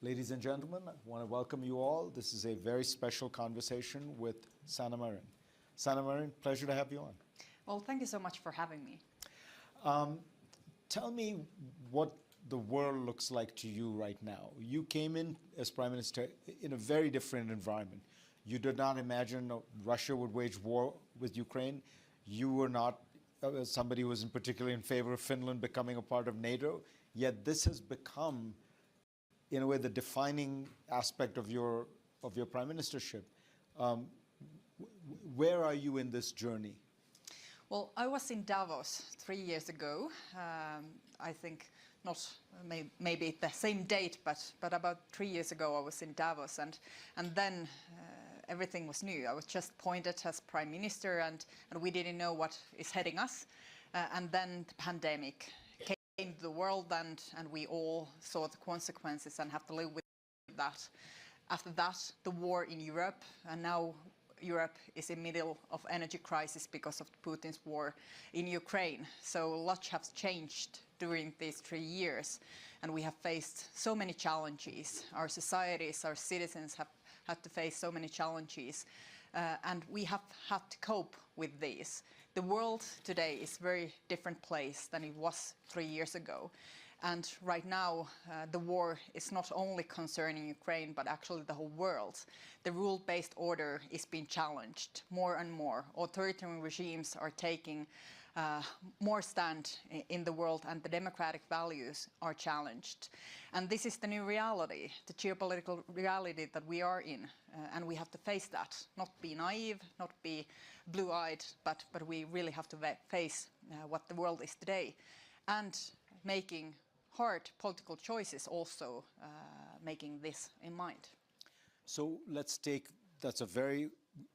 Ladies and gentlemen, I want to welcome you all. This is a very special conversation with Sanna Marin. Sanna Marin, pleasure to have you on. Well, thank you so much for having me. Tell me what the world looks like to you right now. You came in as Prime Minister in a very different environment. You did not imagine Russia would wage war with Ukraine. You were not somebody who was in particular in favor of Finland becoming a part of NATO. Yet this has become, in a way, the defining aspect of your prime ministership. Where are you in this journey? Well, I was in Davos 3 years ago. I think not maybe the same date, but about 3 years ago I was in Davos, and then everything was new. I was just appointed as prime minister, and we didn't know what is heading us. And then the pandemic came to the world, and we all saw the consequences and have to live with that. After that, the war in Europe, and now Europe is in the middle of energy crisis because of Putin's war in Ukraine. So a lot has changed during these 3 years, and we have faced so many challenges. Our societies, our citizens have had to face so many challenges, and we have had to cope with these. The world today is a very different place than it was 3 years ago. And right now, the war is not only concerning Ukraine, but actually the whole world. The rule-based order is being challenged more and more. Authoritarian regimes are taking more stand in the world, and the democratic values are challenged. And this is the new reality, the geopolitical reality that we are in, and we have to face that. Not be naive, not be blue-eyed, but we really have to face what the world is today, and making hard political choices, also making this in mind. So let's take, that's a very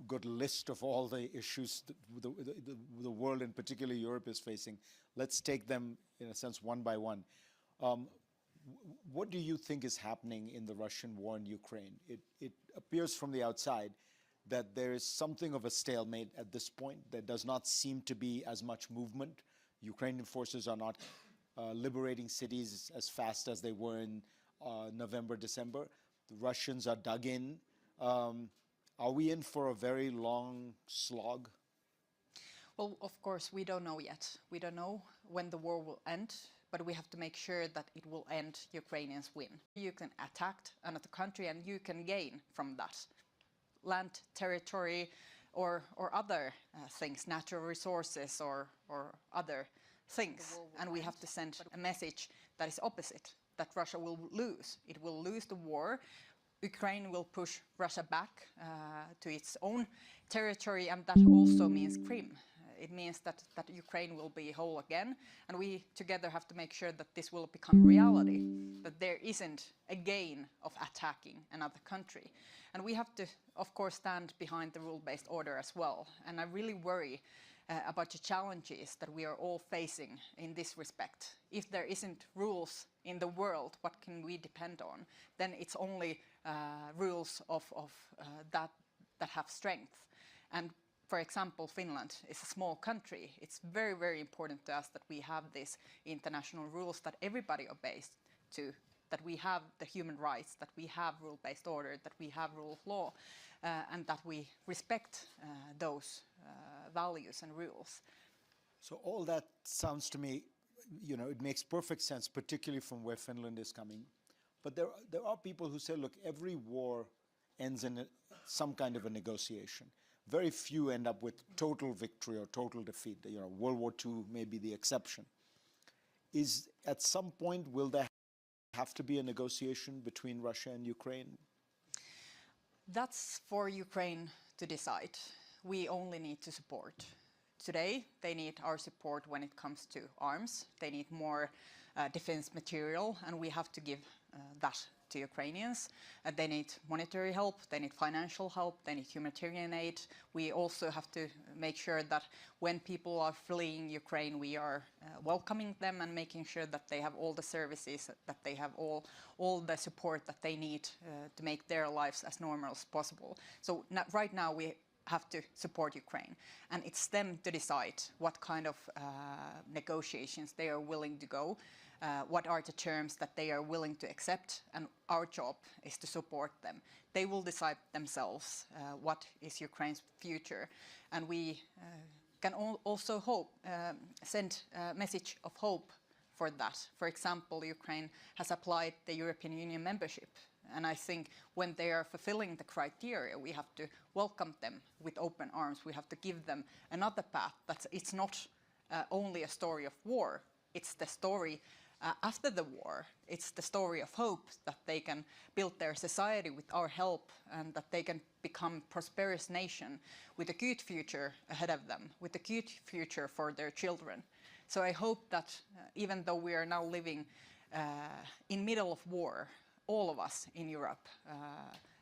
good list of all the issues that the world, and particularly Europe, is facing. Let's take them, in a sense, one by one. What do you think is happening in the Russian war in Ukraine? It appears from the outside that there is something of a stalemate at this point. There does not seem to be as much movement. Ukrainian forces are not liberating cities as fast as they were in November, December. The Russians are dug in. Are we in for a very long slog? Well, of course, we don't know yet. We don't know when the war will end, but we have to make sure that it will end, Ukrainians win. You can attack another country and you can gain from that. Land, territory, or other things, natural resources or other things, and we have to send a message that is opposite, that Russia will lose. It will lose the war. Ukraine will push Russia back to its own territory, and that also means Crimea. It means that Ukraine will be whole again, and we together have to make sure that this will become reality, that there isn't a gain of attacking another country. And we have to, of course, stand behind the rule-based order as well. And I really worry about the challenges that we are all facing in this respect. If there isn't rules in the world, what can we depend on? Then it's only rules of that have strength. And for example, Finland is a small country. It's very, very important to us that we have these international rules that everybody obeys to, that we have the human rights, that we have rule-based order, that we have rule of law, and that we respect those values and rules. So all that sounds to me, you know, it makes perfect sense, particularly from where Finland is coming. But there are people who say, look, every war ends in some kind of a negotiation. Very few end up with total victory or total defeat. You know, World War II may be the exception. Is at some point, will there have to be a negotiation between Russia and Ukraine? That's for Ukraine to decide. We only need to support. Today, they need our support when it comes to arms. They need more defense material, and we have to give that to Ukrainians. They need monetary help, they need financial help, they need humanitarian aid. We also have to make sure that when people are fleeing Ukraine, we are welcoming them and making sure that they have all the services, that they have all the support that they need to make their lives as normal as possible. So right now we have to support Ukraine. And it's them to decide what kind of negotiations they are willing to go, what are the terms that they are willing to accept, and our job is to support them. They will decide themselves what is Ukraine's future, and we can also hope, send a message of hope for that. For example, Ukraine has applied the European Union membership, and I think when they are fulfilling the criteria, we have to welcome them with open arms. We have to give them another path. That it's not only a story of war, it's the story after the war. It's the story of hope that they can build their society with our help, and that they can become a prosperous nation with a good future ahead of them, with a good future for their children. So I hope that even though we are now living in middle of war, all of us in Europe,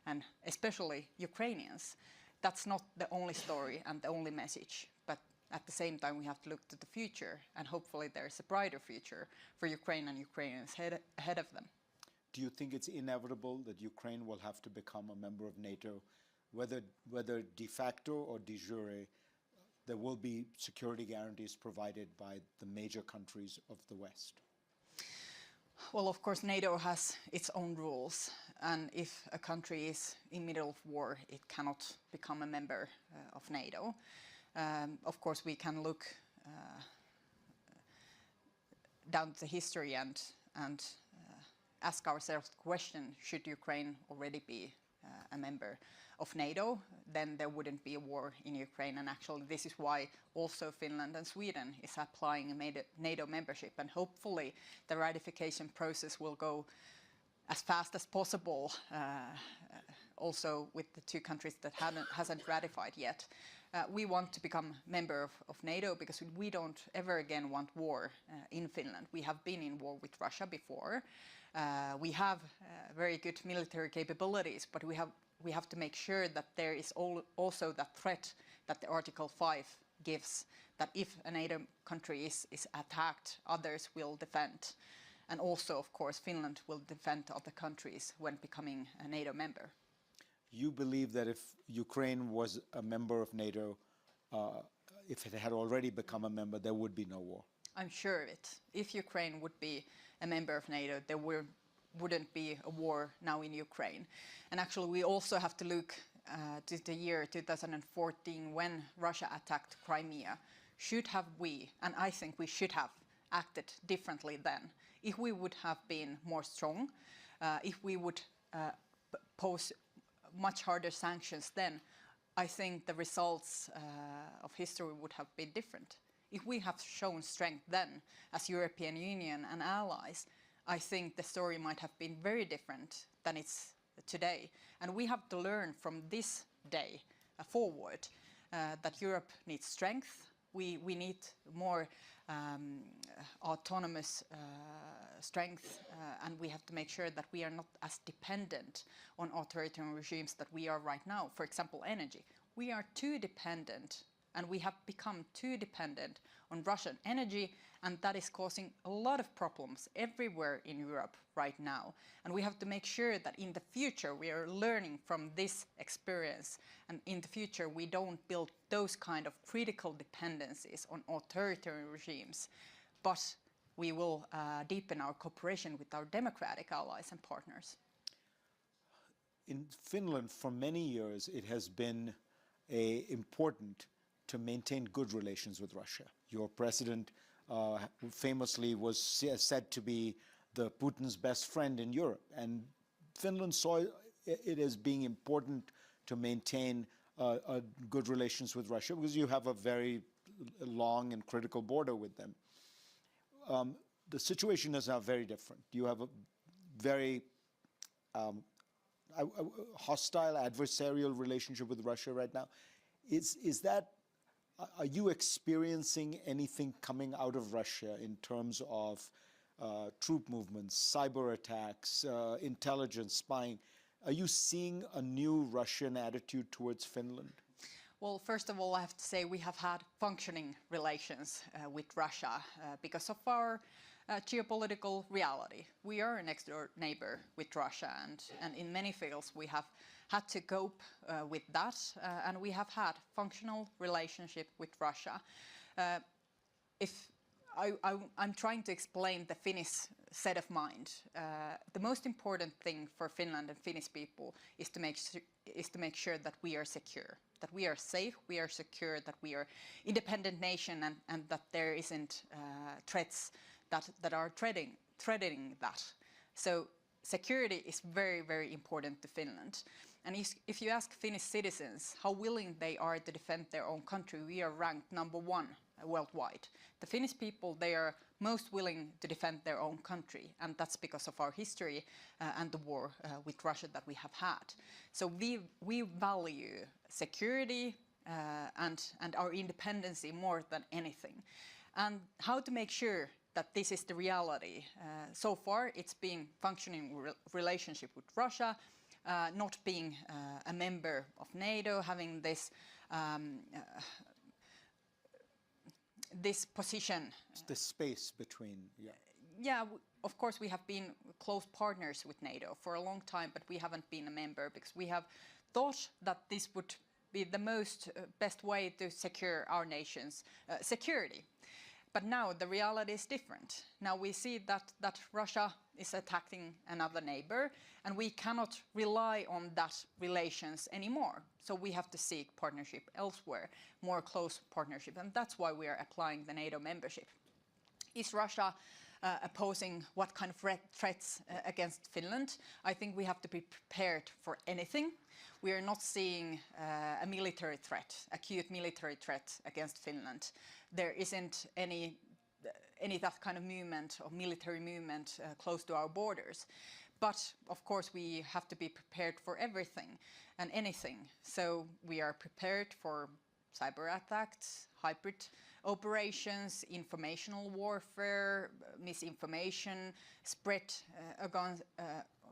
and especially Ukrainians, that's not the only story and the only message. But at the same time, we have to look to the future, and hopefully there's a brighter future for Ukraine and Ukrainians ahead of them. Do you think it's inevitable that Ukraine will have to become a member of NATO, whether de facto or de jure? There will be security guarantees provided by the major countries of the West? Well, of course, NATO has its own rules, and if a country is in middle of war, it cannot become a member of NATO. Of course, we can look down the history and ask ourselves the question, should Ukraine already be a member of NATO? Then there wouldn't be a war in Ukraine. And actually, this is why also Finland and Sweden is applying a NATO membership. And hopefully, the ratification process will go as fast as possible, also with the two countries that hasn't ratified yet. We want to become member of NATO because we don't ever again want war in Finland. We have been in war with Russia before. We have very good military capabilities, but we have to make sure that there is also that threat that the Article 5 gives, that if a NATO country is attacked, others will defend. And also, of course, Finland will defend other countries when becoming a NATO member. You believe that if Ukraine was a member of NATO, if it had already become a member, there would be no war? I'm sure of it. If Ukraine would be a member of NATO, there wouldn't be a war now in Ukraine. And actually, we also have to look to the year 2014 when Russia attacked Crimea. Should have we, and I think we should have, acted differently then? If we would have been more strong, if we would pose much harder sanctions then, I think the results of history would have been different. If we have shown strength then as European Union and allies, I think the story might have been very different than it's today. And we have to learn from this day forward that Europe needs strength. We need more autonomous strength, and we have to make sure that we are not as dependent on authoritarian regimes that we are right now. For example, energy. We are too dependent, and we have become too dependent on Russian energy, and that is causing a lot of problems everywhere in Europe right now. And we have to make sure that in the future we are learning from this experience, and in the future we don't build those kind of critical dependencies on authoritarian regimes, but we will deepen our cooperation with our democratic allies and partners. In Finland, for many years, it has been important to maintain good relations with Russia. Your president famously was said to be Putin's best friend in Europe, and Finland saw it as being important to maintain good relations with Russia because you have a very long and critical border with them. The situation is now very different. You have a very hostile, adversarial relationship with Russia right now. Are you experiencing anything coming out of Russia in terms of troop movements, cyber attacks, intelligence, spying? Are you seeing a new Russian attitude towards Finland? Well, first of all, I have to say we have had functioning relations with Russia because of our geopolitical reality. We are a next door neighbor with Russia, and in many fields we have had to cope with that, and we have had functional relationship with Russia. If I'm trying to explain the Finnish set of mind. The most important thing for Finland and Finnish people is to make sure that we are secure, that we are safe, we are secure, that we are independent nation, and that there isn't threats that are threatening that. So security is very, very important to Finland. And if you ask Finnish citizens how willing they are to defend their own country, we are ranked #1 worldwide. The Finnish people, they are most willing to defend their own country, and that's because of our history and the war with Russia that we have had. So we value security and our independence more than anything. And how to make sure that this is the reality? So far, it's been functioning relationship with Russia, not being a member of NATO, having this position. It's the space between, yeah. Yeah, of course we have been close partners with NATO for a long time, but we haven't been a member because we have thought that this would be the best way to secure our nation's security. But now the reality is different. Now we see that Russia is attacking another neighbor, and we cannot rely on that relations anymore. So we have to seek partnership elsewhere, more close partnership, and that's why we are applying the NATO membership. Is Russia posing what kind of threats against Finland? I think we have to be prepared for anything. We are not seeing a military threat, acute military threat against Finland. There isn't any that kind of movement or military movement close to our borders. But of course we have to be prepared for everything and anything. So we are prepared for cyber attacks, hybrid operations, informational warfare, misinformation, spread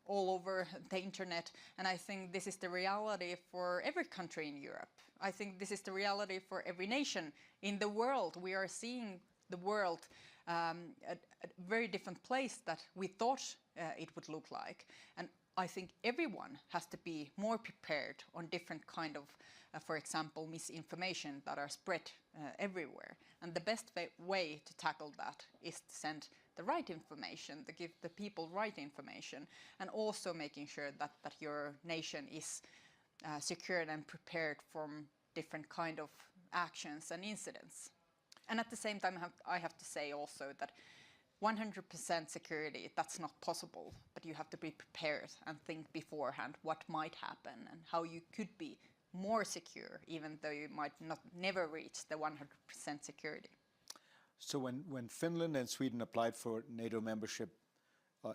all over the internet. And I think this is the reality for every country in Europe. I think this is the reality for every nation in the world. We are seeing the world at a very different place that we thought it would look like. And I think everyone has to be more prepared on different kind of, for example, misinformation that are spread everywhere. And the best way to tackle that is to send the right information, to give the people right information, and also making sure that your nation is secured and prepared from different kind of actions and incidents. And at the same time, I have to say also that 100% security, that's not possible, but you have to be prepared and think beforehand what might happen and how you could be more secure, even though you might never reach the 100% security. So when Finland and Sweden applied for NATO membership,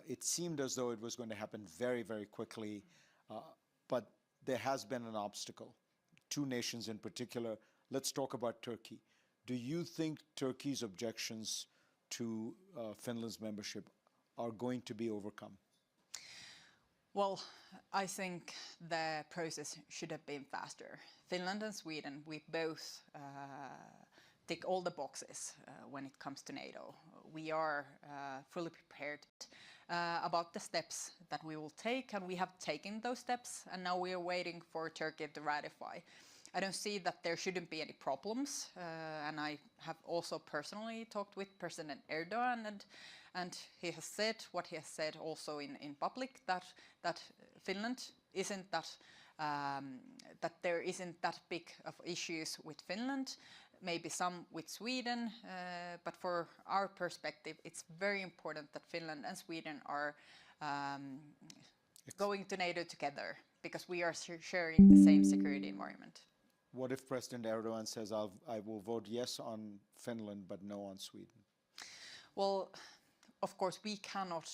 it seemed as though it was going to happen very, very quickly, but there has been an obstacle. Two nations in particular. Let's talk about Turkey. Do you think Turkey's objections to Finland's membership are going to be overcome? Well, I think the process should have been faster. Finland and Sweden, we both tick all the boxes when it comes to NATO. We are fully prepared about the steps that we will take, and we have taken those steps, and now we are waiting for Turkey to ratify. I don't see that there shouldn't be any problems, and I have also personally talked with President Erdogan, and he has said what he has said also in public, that Finland isn't that there isn't that big of issues with Finland, maybe some with Sweden, but for our perspective, it's very important that Finland and Sweden are going to NATO together, because we are sharing the same security environment. What if President Erdogan says, I will vote yes on Finland, but no on Sweden? Well, of course, we cannot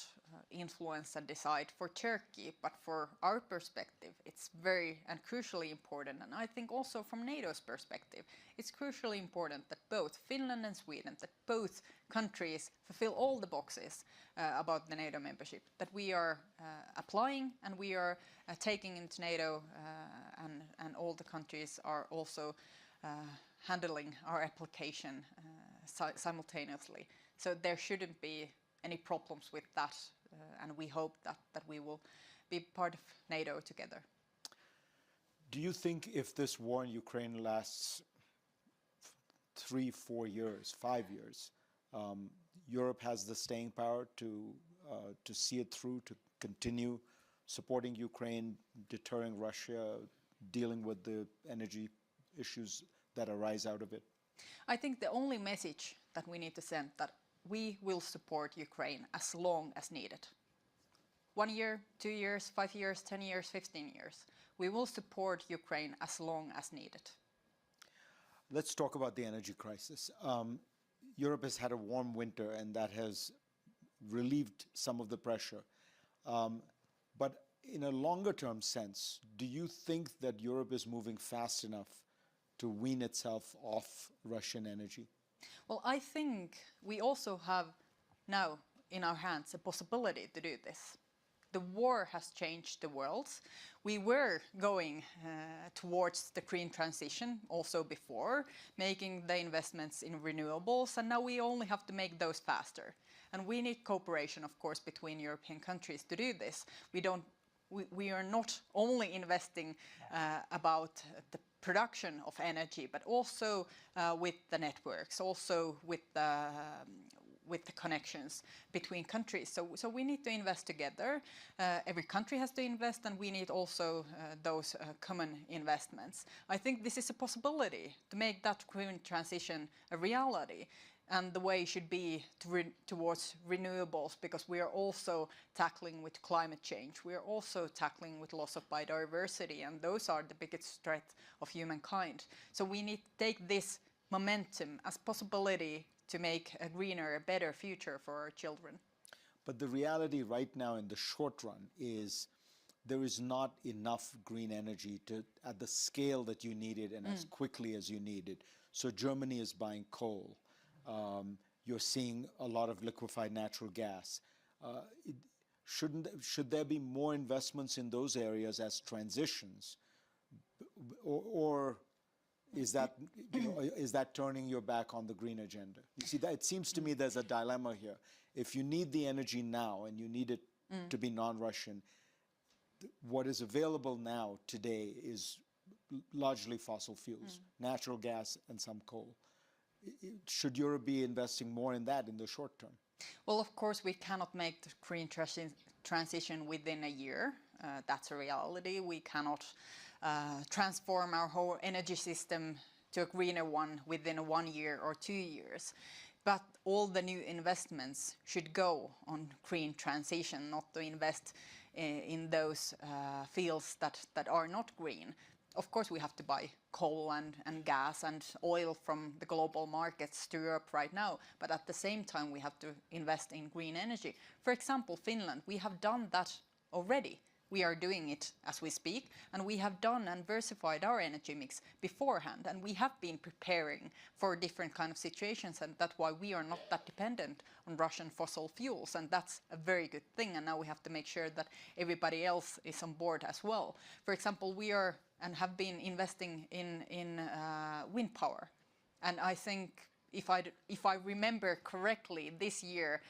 influence and decide for Turkey, but for our perspective, it's very and crucially important. And I think also from NATO's perspective, it's crucially important that both Finland and Sweden, that both countries fulfill all the boxes about the NATO membership, that we are applying and we are taking into NATO, and all the countries are also handling our application simultaneously. So there shouldn't be any problems with that, and we hope that we will be part of NATO together. Do you think if this war in Ukraine lasts 3, 4 years, 5 years, Europe has the staying power to see it through, to continue supporting Ukraine, deterring Russia, dealing with the energy issues that arise out of it? I think the only message that we need to send that we will support Ukraine as long as needed. 1 year, 2 years, 5 years, 10 years, 15 years. We will support Ukraine as long as needed. Let's talk about the energy crisis. Europe has had a warm winter, and that has relieved some of the pressure. But in a longer-term sense, do you think that Europe is moving fast enough to wean itself off Russian energy? Well, I think we also have now in our hands a possibility to do this. The war has changed the world. We were going towards the green transition also before, making the investments in renewables, and now we only have to make those faster. And we need cooperation, of course, between European countries to do this. We are not only investing about the production of energy, but also with the networks, also with the connections between countries. So we need to invest together. Every country has to invest, and we need also those common investments. I think this is a possibility to make that green transition a reality. And the way should be towards renewables, because we are also tackling with climate change. We are also tackling with loss of biodiversity, and those are the biggest threat of humankind. So we need to take this momentum as possibility to make a greener, a better future for our children. But the reality right now in the short run is there is not enough green energy at the scale that you need it and as quickly as you need it. So Germany is buying coal. You're seeing a lot of liquefied natural gas. Should there be more investments in those areas as transitions, or is that turning your back on the green agenda? You see, it seems to me there's a dilemma here. If you need the energy now and you need it to be non-Russian, what is available now today is largely fossil fuels, natural gas and some coal. Should Europe be investing more in that in the short term? Well, of course, we cannot make the green transition within a year. That's a reality. We cannot transform our whole energy system to a greener one within 1 year or 2 years. But all the new investments should go on green transition, not to invest in those fields that are not green. Of course, we have to buy coal and gas and oil from the global markets to Europe right now, but at the same time we have to invest in green energy. For example, Finland, we have done that already. We are doing it as we speak, and we have done and diversified our energy mix beforehand, and we have been preparing for different kind of situations, and that's why we are not that dependent on Russian fossil fuels, and that's a very good thing. And now we have to make sure that everybody else is on board as well. For example, we are and have been investing in wind power, and I think if I remember correctly, this year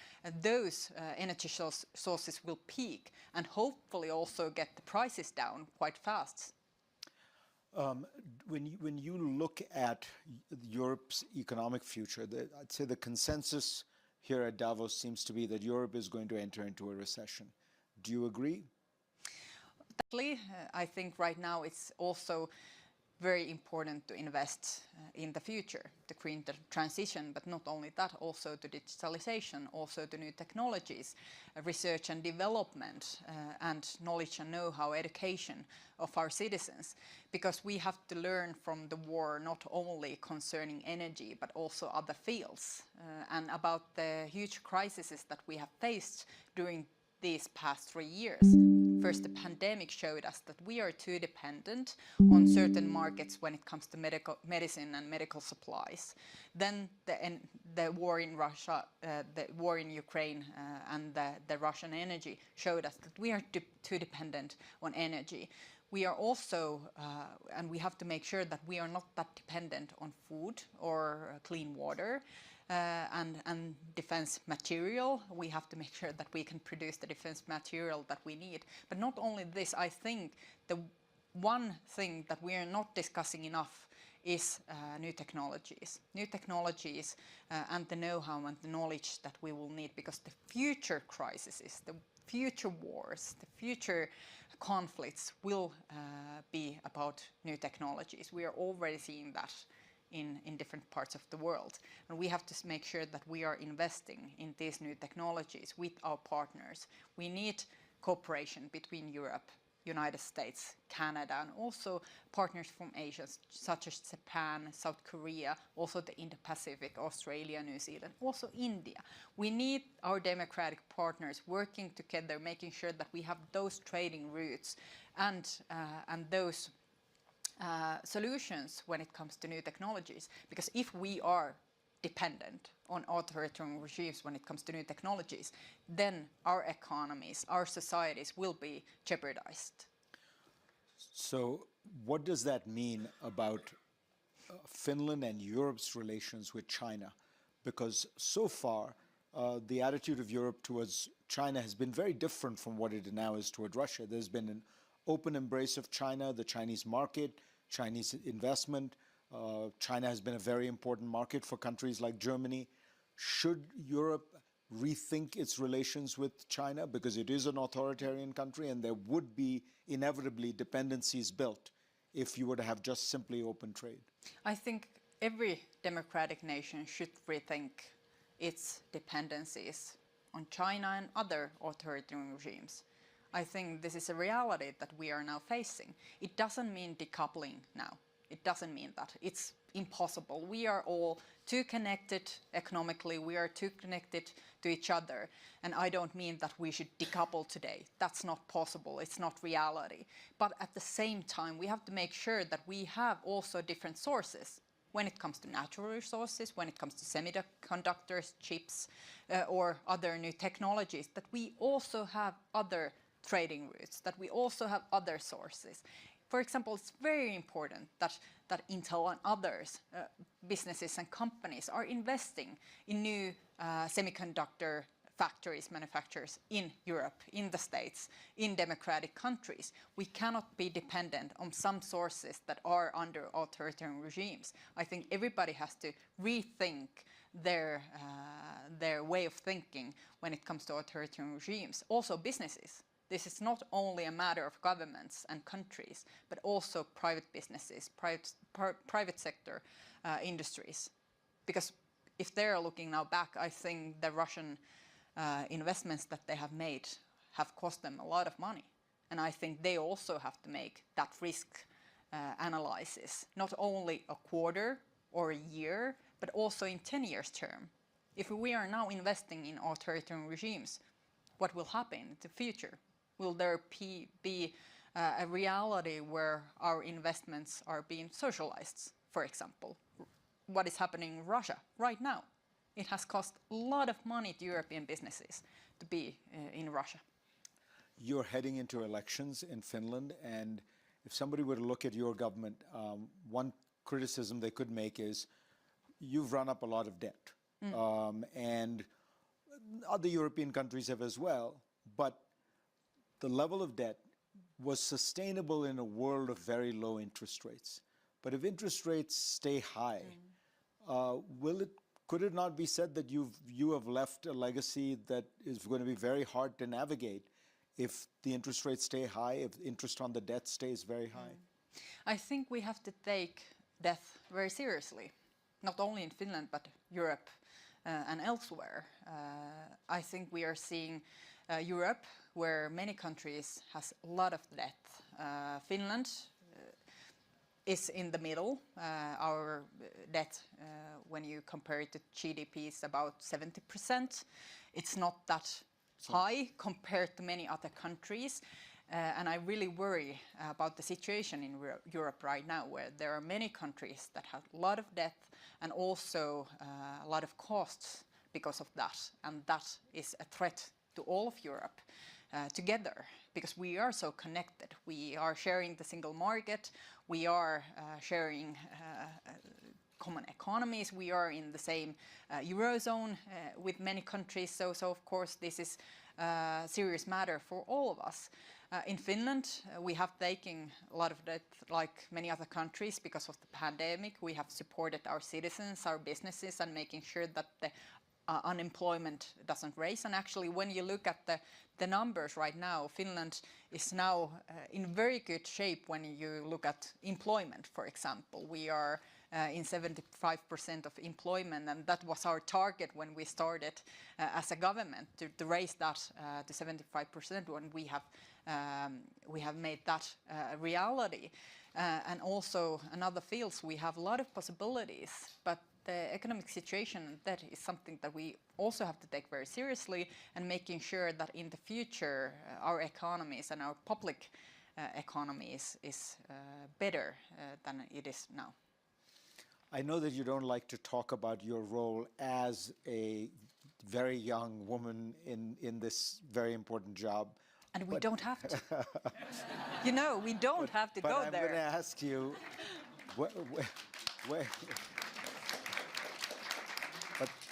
those energy sources will peak and hopefully also get the prices down quite fast. When you look at Europe's economic future, I'd say the consensus here at Davos seems to be that Europe is going to enter into a recession. Do you agree? I think right now it's also very important to invest in the future, the green transition, but not only that, also to digitalization, also to new technologies, research and development, and knowledge and know-how education of our citizens, because we have to learn from the war not only concerning energy, but also other fields, and about the huge crises that we have faced during these past 3 years. first the pandemic showed us that we are too dependent on certain markets when it comes to medicine and medical supplies. Then the war in Russia, the war in Ukraine, and the Russian energy showed us that we are too dependent on energy. We are also, and we have to make sure that we are not that dependent on food or clean water. And defense material. We have to make sure that we can produce the defense material that we need. But not only this, I think the one thing that we are not discussing enough is new technologies. New technologies and the know-how and the knowledge that we will need, because the future crises, the future wars, the future conflicts will be about new technologies. We are already seeing that in different parts of the world. And we have to make sure that we are investing in these new technologies with our partners. We need cooperation between Europe, United States, Canada, and also partners from Asia, such as Japan, South Korea, also the Indo-Pacific, Australia, New Zealand, also India. We need our democratic partners working together, making sure that we have those trading routes and those solutions when it comes to new technologies. Because if we are dependent on authoritarian regimes when it comes to new technologies, then our economies, our societies will be jeopardized. So what does that mean about Finland and Europe's relations with China? Because so far, the attitude of Europe towards China has been very different from what it now is toward Russia. There's been an open embrace of China, the Chinese market, Chinese investment. China has been a very important market for countries like Germany. Should Europe rethink its relations with China, because it is an authoritarian country and there would be inevitably dependencies built if you were to have just simply open trade? I think every democratic nation should rethink its dependencies on China and other authoritarian regimes. I think this is a reality that we are now facing. It doesn't mean decoupling now. It doesn't mean that. It's impossible. We are all too connected economically. We are too connected to each other. And I don't mean that we should decouple today. That's not possible. It's not reality. But at the same time, we have to make sure that we have also different sources when it comes to natural resources, when it comes to semiconductors, chips, or other new technologies, that we also have other trading routes, that we also have other sources. For example, it's very important that Intel and others, businesses and companies, are investing in new semiconductor factories, manufacturers in Europe, in the States, in democratic countries. We cannot be dependent on some sources that are under authoritarian regimes. I think everybody has to rethink their way of thinking when it comes to authoritarian regimes. Also businesses. This is not only a matter of governments and countries, but also private businesses, private sector industries. Because if they're looking now back, I think the Russian investments that they have made have cost them a lot of money. And I think they also have to make that risk analysis, not only a quarter or a year, but also in 10 years term. If we are now investing in authoritarian regimes, what will happen in the future? Will there be a reality where our investments are being socialized, for example? What is happening in Russia right now? It has cost a lot of money to European businesses to be in Russia. You're heading into elections in Finland, and if somebody were to look at your government, one criticism they could make is you've run up a lot of debt. And other European countries have as well, but the level of debt was sustainable in a world of very low interest rates. But if interest rates stay high, could it not be said that you have left a legacy that is going to be very hard to navigate if the interest rates stay high, if interest on the debt stays very high? I think we have to take death very seriously, not only in Finland, but Europe and elsewhere. I think we are seeing Europe, where many countries has a lot of debt. Finland is in the middle. Our debt, when you compare it to GDP, is about 70%. It's not that high compared to many other countries. And I really worry about the situation in Europe right now, where there are many countries that have a lot of debt and also a lot of costs because of that. And that is a threat to all of Europe together, because we are so connected. We are sharing the single market, we are sharing common economies, we are in the same Eurozone with many countries, so of course this is a serious matter for all of us. In Finland, we have taken a lot of debt like many other countries because of the pandemic. We have supported our citizens, our businesses, and making sure that the unemployment doesn't raise. And actually, when you look at the numbers right now, Finland is now in very good shape when you look at employment, for example. We are in 75% of employment, and that was our target when we started as a government to raise that to 75% when we have made that a reality. And also in other fields we have a lot of possibilities, but the economic situation, that is something that we also have to take very seriously, and making sure that in the future our economies and our public economy is better than it is now. I know that you don't like to talk about your role as a very young woman in this very important job. And we don't have to. You know, we don't have to go there. But I'm going to ask you,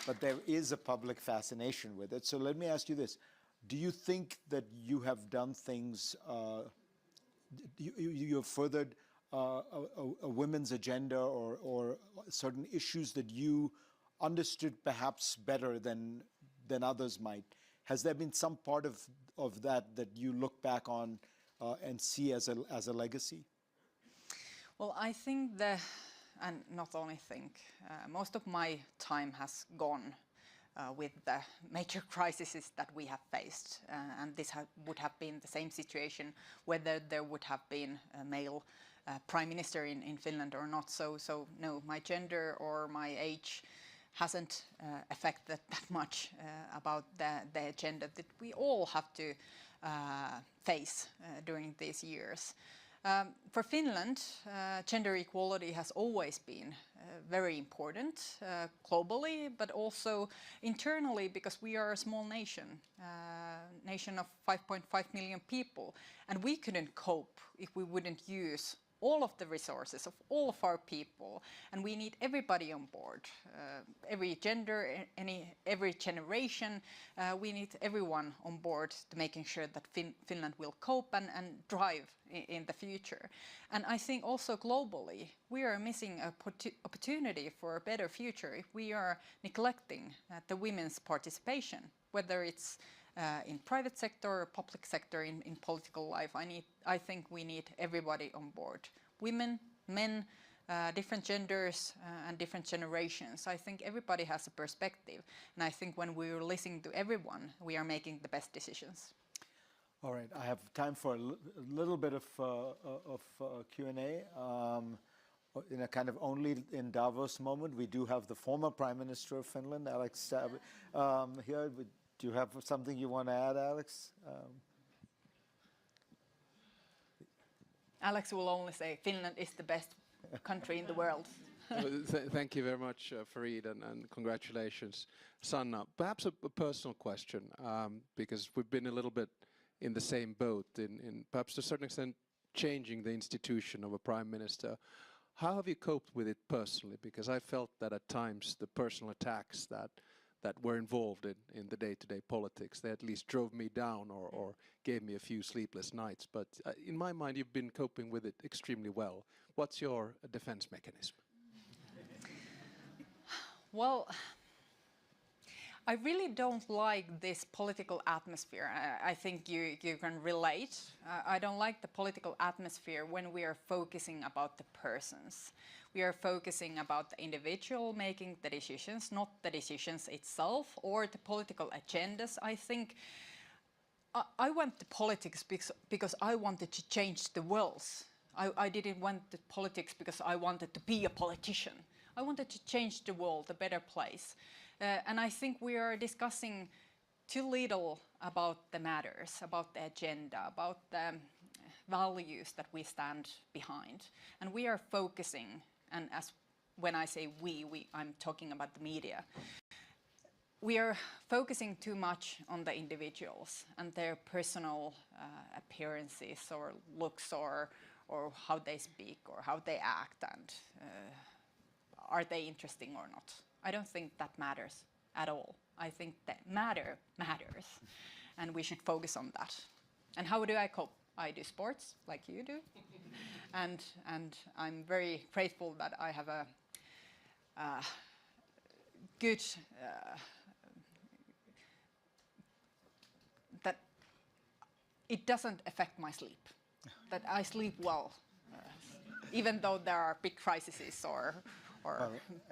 but there is a public fascination with it. So let me ask you this. Do you think that you have done things, you have furthered a women's agenda or certain issues that you understood perhaps better than others might? Has there been some part of that you look back on and see as a legacy? Well, I think and not only think, most of my time has gone with the major crises that we have faced. And this would have been the same situation whether there would have been a male prime minister in Finland or not. So no, my gender or my age hasn't affected that much about the agenda that we all have to face during these years. For Finland, gender equality has always been very important globally, but also internally, because we are a small nation of 5.5 million people, and we couldn't cope if we wouldn't use all of the resources of all of our people, and we need everybody on board, every gender, every generation. We need everyone on board to making sure that Finland will cope and drive in the future. And I think also globally, we are missing an opportunity for a better future if we are neglecting the women's participation, whether it's in private sector or public sector in political life. I think we need everybody on board. Women, men, different genders and different generations. I think everybody has a perspective, and I think when we're listening to everyone, we are making the best decisions. All right, I have time for a little bit of Q&A. In a kind of only in Davos moment, we do have the former Prime Minister of Finland, Alex, here. Do you have something you want to add, Alex? Alex will only say Finland is the best country in the world. Thank you very much, Farid, and congratulations, Sanna. Perhaps a personal question, because we've been a little bit in the same boat, in perhaps to a certain extent changing the institution of a prime minister. How have you coped with it personally? Because I felt that at times the personal attacks that were involved in the day-to-day politics, they at least drove me down or gave me a few sleepless nights. But in my mind, you've been coping with it extremely well. What's your defense mechanism? Well, I really don't like this political atmosphere. I think you can relate. I don't like the political atmosphere when we are focusing about the persons. We are focusing about the individual making the decisions, not the decisions itself or the political agendas. I think I went to politics because I wanted to change the world. I didn't want the politics because I wanted to be a politician. I wanted to change the world, a better place. And I think we are discussing too little about the matters, about the agenda, about the values that we stand behind. And we are focusing, and as when I say we, I'm talking about the media. We are focusing too much on the individuals and their personal appearances or looks or how they speak or how they act and are they interesting or not. I don't think that matters at all. I think that matters and we should focus on that. And how do I cope? I do sports like you do. and I'm very grateful that I have a good that it doesn't affect my sleep, that I sleep well, even though there are big crises or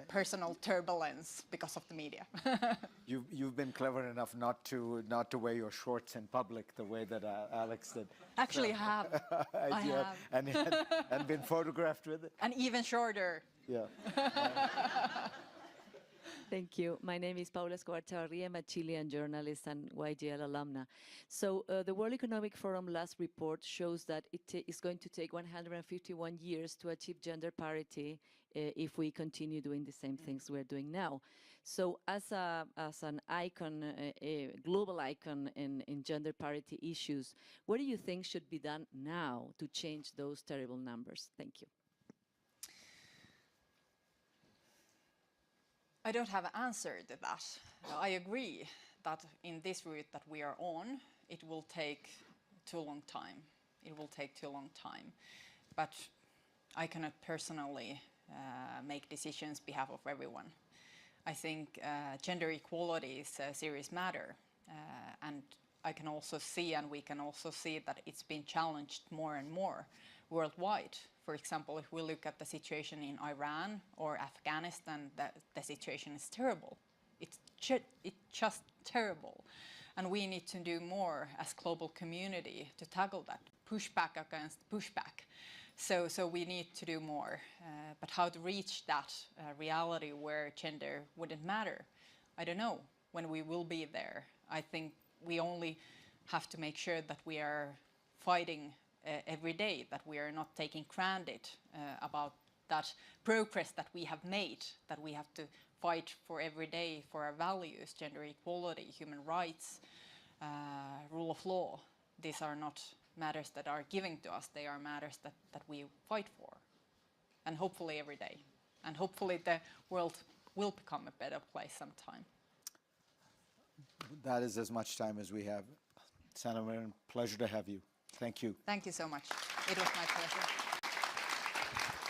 personal turbulence because of the media. You've been clever enough not to wear your shorts in public the way that Alex did. Actually, I have. I have. And been photographed with it. And even shorter. Yeah. Thank you. My name is Paula Escobar-Chavarria. I'm a Chilean journalist and YGL alumna. So the World Economic Forum last report shows that it is going to take 151 years to achieve gender parity if we continue doing the same things we're doing now. So as an icon, a global icon in gender parity issues, what do you think should be done now to change those terrible numbers? Thank you. I don't have an answer to that. I agree that in this route that we are on, it will take too long time. It will take too long time. But I cannot personally make decisions on behalf of everyone. I think gender equality is a serious matter. And I can also see, and we can also see that it's been challenged more and more worldwide. For example, if we look at the situation in Iran or Afghanistan, the situation is terrible. It's just terrible. And we need to do more as global community to tackle that, pushback against pushback. So we need to do more. But how to reach that reality where gender wouldn't matter, I don't know when we will be there. I think we only have to make sure that we are fighting every day, that we are not taking granted about that progress that we have made, that we have to fight for every day for our values, gender equality, human rights, rule of law. These are not matters that are given to us, they are matters that we fight for. And hopefully every day. And hopefully the world will become a better place sometime. That is as much time as we have. Sanna, Marin, pleasure to have you. Thank you. Thank you so much. It was my pleasure.